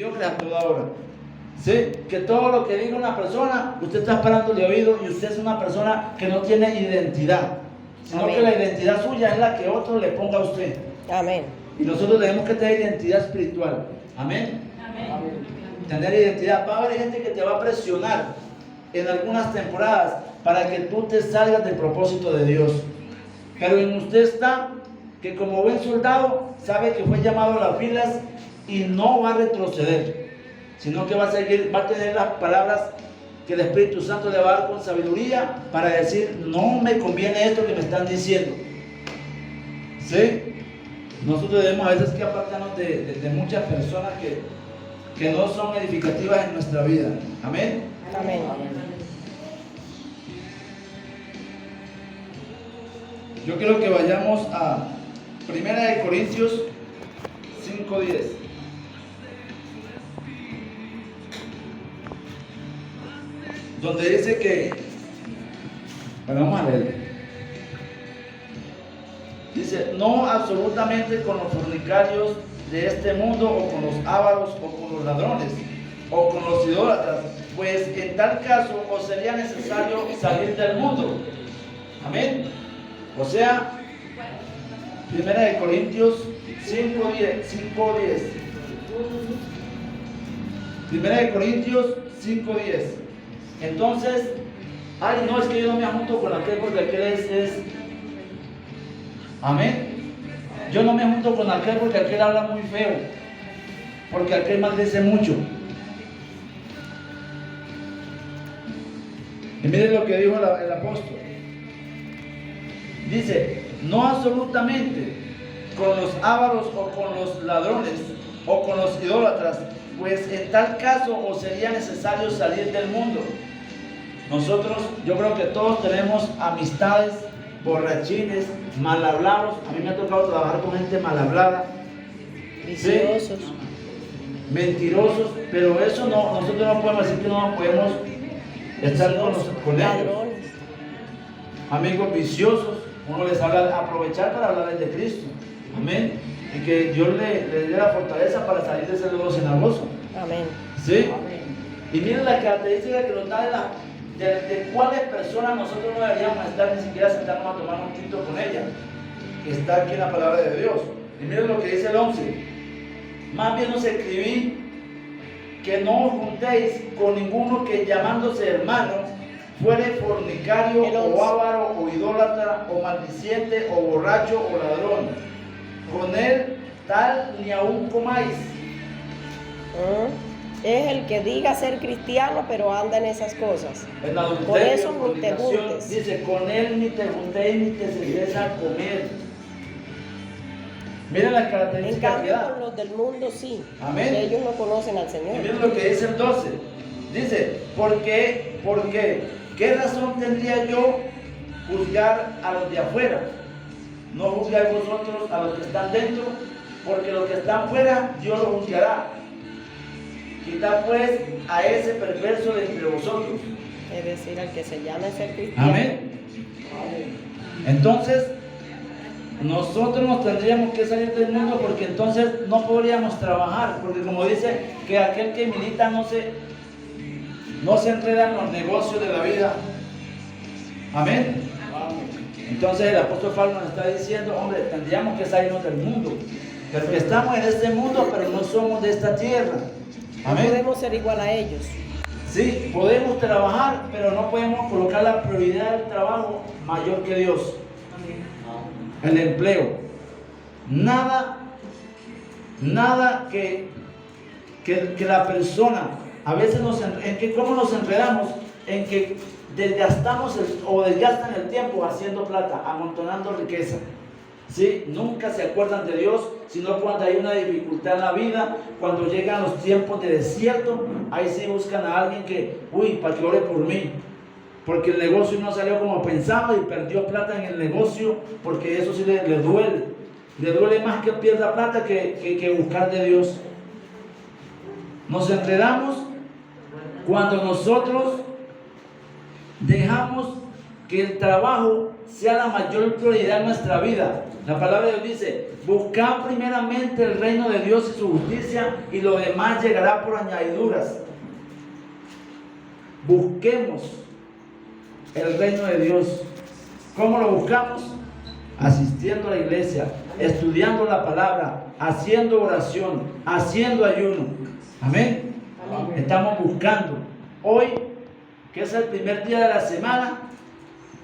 Dios crea todo ahora. ¿Sí? Que todo lo que diga una persona, usted está esperando de oído y usted es una persona que no tiene identidad. Sino Amén. que la identidad suya es la que otro le ponga a usted. Amén. Y nosotros tenemos que tener identidad espiritual. Amén. Amén. Tener identidad. Va a haber gente que te va a presionar en algunas temporadas para que tú te salgas del propósito de Dios. Pero en usted está que como buen soldado sabe que fue llamado a las filas y no va a retroceder, sino que va a seguir, va a tener las palabras que el Espíritu Santo le va a dar con sabiduría para decir, no me conviene esto que me están diciendo. ¿Sí? Nosotros debemos a veces que apartarnos de muchas personas que no son edificativas en nuestra vida. Amén. Amén. Yo quiero que vayamos a 1 Corintios 5:10. Donde dice que, bueno, vamos a leer. Dice, no absolutamente con los fornicarios de este mundo, o con los ávaros, o con los ladrones, o con los idólatras, pues en tal caso os sería necesario salir del mundo. Amén. O sea, 1 Corintios 5:10. 1 Corintios 5:10. Entonces, ay, no, es que yo no me junto con aquel porque aquel es. Amén. Yo no me junto con aquel porque aquel habla muy feo, porque aquel maldice mucho. Y miren lo que dijo el apóstol. Dice, no absolutamente con los ávaros, o con los ladrones, o con los idólatras, pues en tal caso os sería necesario salir del mundo. Nosotros, yo creo que todos tenemos amistades, borrachines, mal hablados. A mí me ha tocado trabajar con gente mal hablada, Viciosos. ¿sí? Mentirosos, pero eso no, nosotros no podemos decir que no podemos estar con ellos. Ladrones. Amigos viciosos, uno les habla, aprovechar para hablarles de Cristo. Amén. Y que Dios le dé la fortaleza para salir de ese lodo cenagoso. Amén. ¿Sí? Y miren la característica que nos da de cuáles personas nosotros no deberíamos estar ni siquiera sentarnos a tomar un tinto con ella, que está aquí en la palabra de Dios. Y miren lo que dice el 11. Más bien os escribí que no os juntéis con ninguno que llamándose hermano fuere fornicario, o avaro, o idólatra, o maldiciente, o borracho, o ladrón. Con él tal ni aún comáis. Es el que diga ser cristiano, pero anda en esas cosas. En adulterio, Por eso ni te fornicación, juntes. dice, con él ni te juntéis ni te sentéis a comer. Miren las En características que cambio, da. con los del mundo sí. Amén. Ellos no conocen al Y Señor. miren lo que dice el 12. Dice, ¿por qué? ¿Qué razón tendría yo juzgar a los de afuera? No juzgáis vosotros a los que están dentro, porque los que están fuera, Dios los juzgará. Quitad pues a ese perverso de entre vosotros. Es decir, al que se llama ser cristiano. Amén. Entonces, nosotros nos tendríamos que salir del mundo, porque entonces no podríamos trabajar, porque como dice que aquel que milita no se enreda en los negocios de la vida. Amén. Entonces el apóstol Pablo nos está diciendo, hombre, tendríamos que salirnos del mundo, porque estamos en este mundo, pero no somos de esta tierra. No Amén. podemos ser igual a ellos. Sí, podemos trabajar, pero no podemos colocar la prioridad del trabajo mayor que Dios. El empleo. Nada que la persona, a veces ¿cómo nos enredamos? En que desgastan el tiempo haciendo plata, amontonando riqueza. ¿Sí? Nunca se acuerdan de Dios, sino cuando hay una dificultad en la vida, cuando llegan los tiempos de desierto, ahí sí buscan a alguien para que ore por mí, porque el negocio no salió como pensaba y perdió plata en el negocio, porque eso sí le duele más que pierda plata que buscar de Dios. Nos enredamos cuando nosotros dejamos que el trabajo sea la mayor prioridad en nuestra vida. La palabra de Dios dice, buscad primeramente el reino de Dios y su justicia y lo demás llegará por añadiduras. Busquemos el reino de Dios. ¿Cómo lo buscamos? Asistiendo a la iglesia, estudiando la palabra, haciendo oración, haciendo ayuno. Amén. Amén. Estamos buscando. Hoy, que es el primer día de la semana,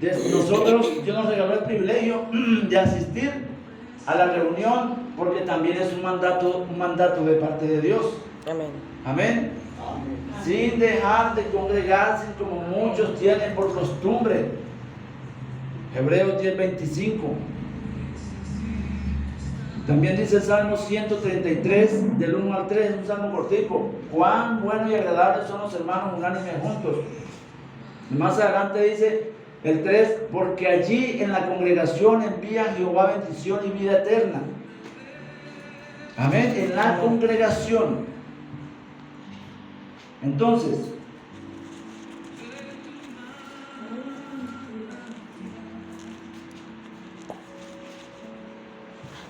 Dios nos regaló el privilegio de asistir a la reunión, porque también es un mandato de parte de Dios. Amén. Amén. Sin dejar de congregarse como muchos tienen por costumbre. Hebreos 10:25. También dice el Salmo 133, del 1 al 3, es un salmo cortico. Cuán bueno y agradable son los hermanos unánimes juntos. Y más adelante dice el 3, porque allí en la congregación envía Jehová bendición y vida eterna. Amén, en la congregación. Entonces,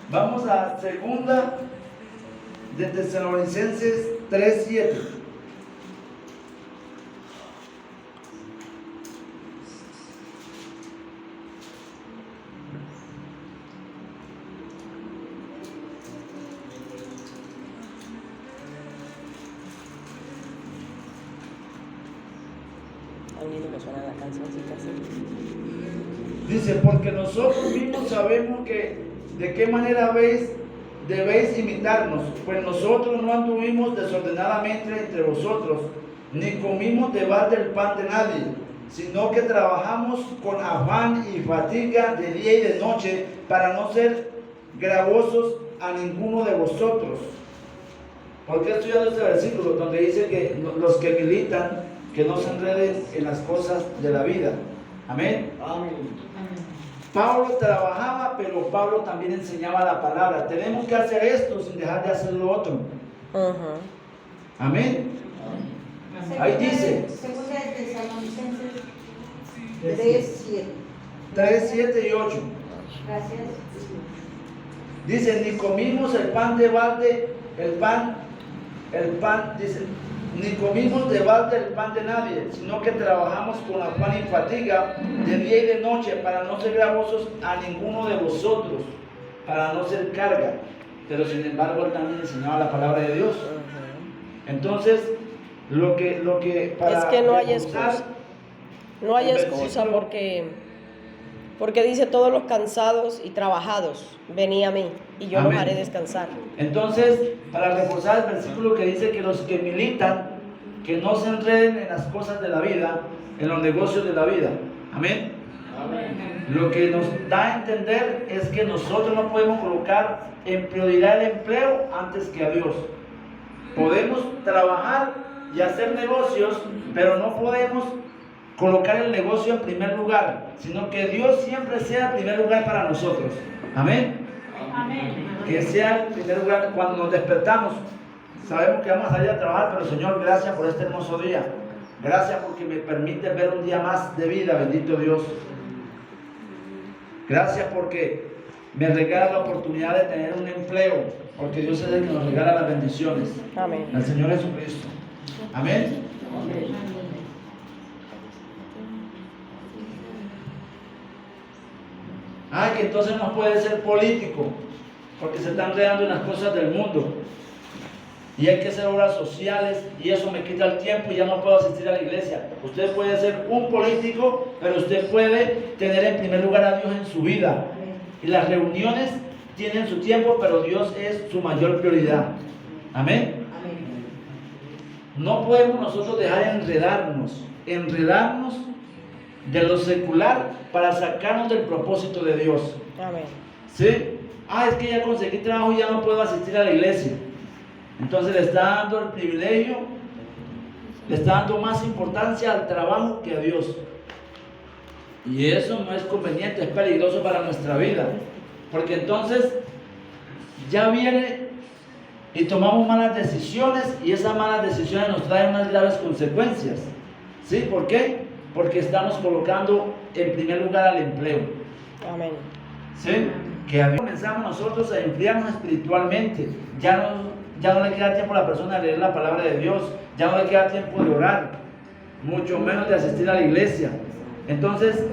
vamos a segunda de Tesalonicenses 3:7. Que suena la cancioncita así. Dice, porque nosotros mismos sabemos que de qué manera debéis imitarnos, pues nosotros no anduvimos desordenadamente entre vosotros, ni comimos de balde el pan de nadie, sino que trabajamos con afán y fatiga de día y de noche para no ser gravosos a ninguno de vosotros. ¿Por qué estoy estudiando este versículo donde dice que los que militan, que no se enreden en las cosas de la vida? Amén. Amén. Pablo trabajaba, pero Pablo también enseñaba la palabra. Tenemos que hacer esto sin dejar de hacer lo otro. Amén. Ahí dice. Segunda de Tesalonicenses 3:7. 3, 7 y 8. Gracias. Dice, ni comimos el pan de balde, dice, ni comimos de balde el pan de nadie, sino que trabajamos con afán y fatiga de día y de noche para no ser gravosos a ninguno de vosotros, para no ser carga. Pero sin embargo él también enseñaba la palabra de Dios. Entonces, lo que para es que no hay reforzar excusa. No hay el excusa versículo, porque dice todos los cansados y trabajados, venid a mí y yo Amén. los haré descansar. Entonces, para reforzar el versículo que dice que los que militan, que no se enreden en las cosas de la vida, en los negocios de la vida. Amén. Amén. Lo que nos da a entender es que nosotros no podemos colocar en prioridad el empleo antes que a Dios. Podemos trabajar y hacer negocios, pero no podemos colocar el negocio en primer lugar, sino que Dios siempre sea el primer lugar para nosotros. Amén. Amén. Que sea el primer lugar cuando nos despertamos. Sabemos que vamos a salir a trabajar, pero Señor, gracias por este hermoso día. Gracias porque me permite ver un día más de vida, bendito Dios. Gracias porque me regala la oportunidad de tener un empleo, porque Dios es el que nos regala las bendiciones. Amén. Al Señor Jesucristo. Amén. Que entonces no puede ser político, porque se están enredando en las cosas del mundo. Y hay que hacer obras sociales, y eso me quita el tiempo y ya no puedo asistir a la iglesia. Usted puede ser un político, pero usted puede tener en primer lugar a Dios en su vida. Y las reuniones tienen su tiempo, pero Dios es su mayor prioridad. Amén. No podemos nosotros dejar enredarnos de lo secular para sacarnos del propósito de Dios. Amén. ¿Sí? Es que ya conseguí trabajo y ya no puedo asistir a la iglesia. Entonces le está dando el privilegio, le está dando más importancia al trabajo que a Dios. Y eso no es conveniente, es peligroso para nuestra vida. Porque entonces ya viene y tomamos malas decisiones, y esas malas decisiones nos traen unas graves consecuencias. ¿Sí? ¿Por qué? Porque estamos colocando en primer lugar al empleo. Amén. ¿Sí? que comenzamos nosotros a enfriarnos espiritualmente. Ya no le queda tiempo a la persona de leer la palabra de Dios, ya no le queda tiempo de orar, mucho menos de asistir a la iglesia. Entonces,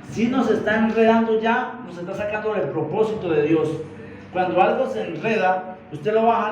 si nos está enredando ya, nos está sacando del propósito de Dios. Cuando algo se enreda, usted lo va a jalar